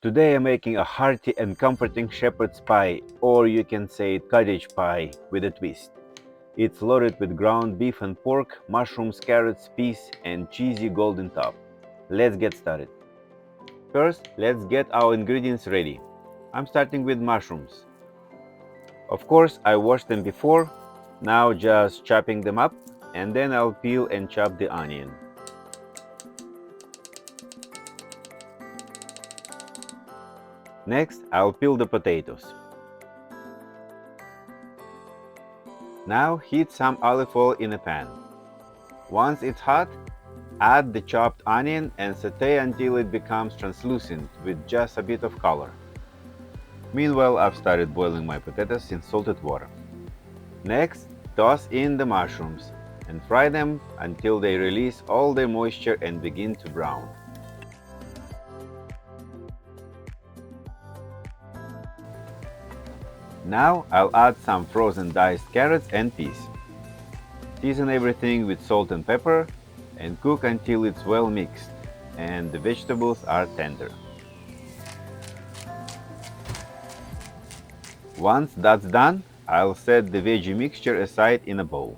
Today I'm making a hearty and comforting shepherd's pie, or you can say cottage pie with a twist. It's loaded with ground beef and pork, mushrooms, carrots, peas, and cheesy golden top. Let's get started. First, let's get our ingredients ready. I'm starting with mushrooms. Of course, I washed them before, now just chopping them up, and then I'll peel and chop the onion. Next, I'll peel the potatoes. Now heat some olive oil in a pan. Once it's hot, add the chopped onion and sauté until it becomes translucent with just a bit of color. Meanwhile, I've started boiling my potatoes in salted water. Next, toss in the mushrooms and fry them until they release all their moisture and begin to brown. Now I'll add some frozen diced carrots and peas. Season everything with salt and pepper and cook until it's well mixed and the vegetables are tender. Once that's done, I'll set the veggie mixture aside in a bowl.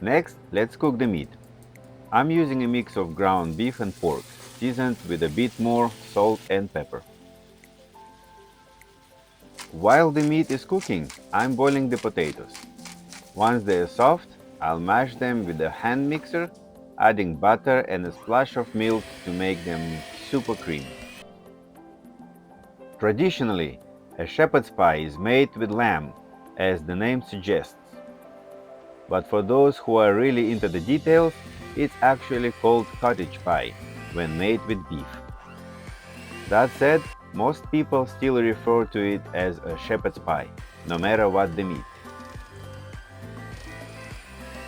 Next, let's cook the meat. I'm using a mix of ground beef and pork, seasoned with a bit more salt and pepper. While the meat is cooking, I'm boiling the potatoes. Once they are soft, I'll mash them with a hand mixer, adding butter and a splash of milk to make them super creamy. Traditionally, a shepherd's pie is made with lamb, as the name suggests. But for those who are really into the details, it's actually called cottage pie when made with beef. That said, most people still refer to it as a shepherd's pie, no matter what the meat.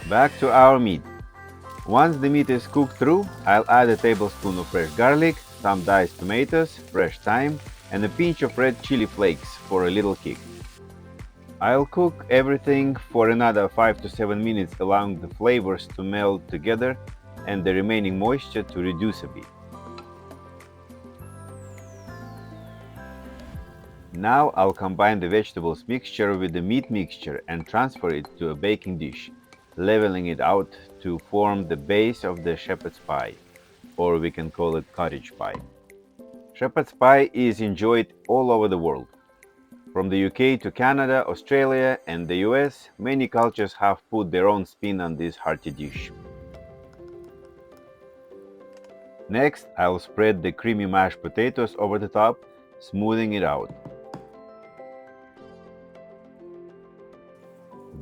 Back to our meat. Once the meat is cooked through, I'll add a tablespoon of fresh garlic, some diced tomatoes, fresh thyme, and a pinch of red chili flakes for a little kick. I'll cook everything for another 5 to 7 minutes, allowing the flavors to meld together and the remaining moisture to reduce a bit. Now I'll combine the vegetables mixture with the meat mixture and transfer it to a baking dish, leveling it out to form the base of the shepherd's pie, or we can call it cottage pie. Shepherd's pie is enjoyed all over the world. From the UK to Canada, Australia, and the US, many cultures have put their own spin on this hearty dish. Next, I'll spread the creamy mashed potatoes over the top, smoothing it out.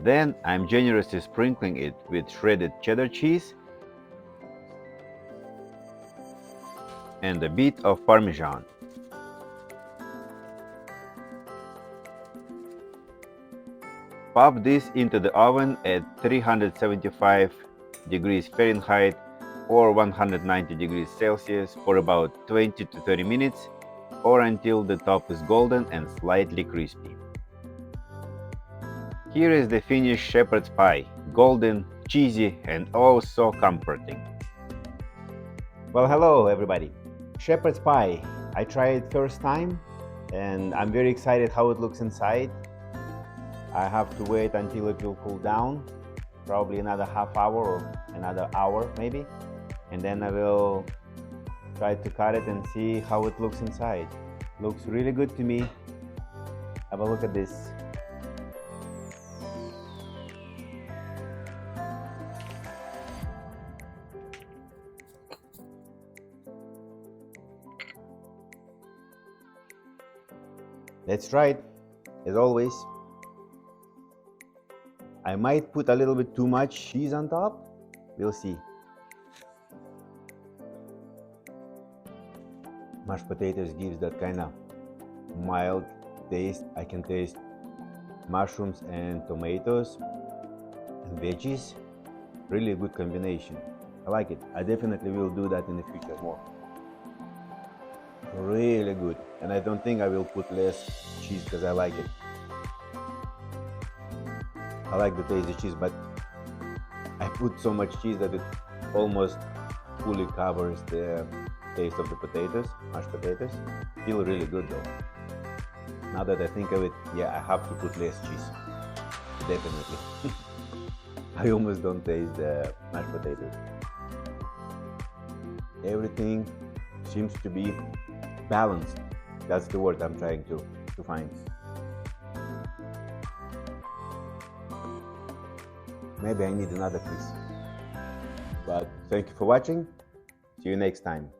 Then I'm generously sprinkling it with shredded cheddar cheese and a bit of Parmesan. Pop this into the oven at 375 degrees Fahrenheit or 190 degrees Celsius for about 20 to 30 minutes or until the top is golden and slightly crispy. Here is the finished shepherd's pie, golden, cheesy, and oh so comforting. Well, hello everybody. Shepherd's pie. I tried it first time and I'm very excited how it looks inside. I have to wait until it will cool down, probably another half hour or another hour maybe, and then I will try to cut it and see how it looks inside. Looks really good to me. Have a look at this. Let's try it, as always. I might put a little bit too much cheese on top. We'll see. Mashed potatoes gives that kind of mild taste. I can taste mushrooms and tomatoes and veggies. Really a good combination. I like it. I definitely will do that in the future more. Really good. And I don't think I will put less cheese because I like it. I like the taste of cheese, but I put so much cheese that it almost fully covers the taste of the potatoes, mashed potatoes. Feel really good though. Now that I think of it, yeah, I have to put less cheese. Definitely. I almost don't taste the mashed potatoes. Everything seems to be balanced. That's the word I'm trying to find. Maybe I need another piece. But thank you for watching. See you next time.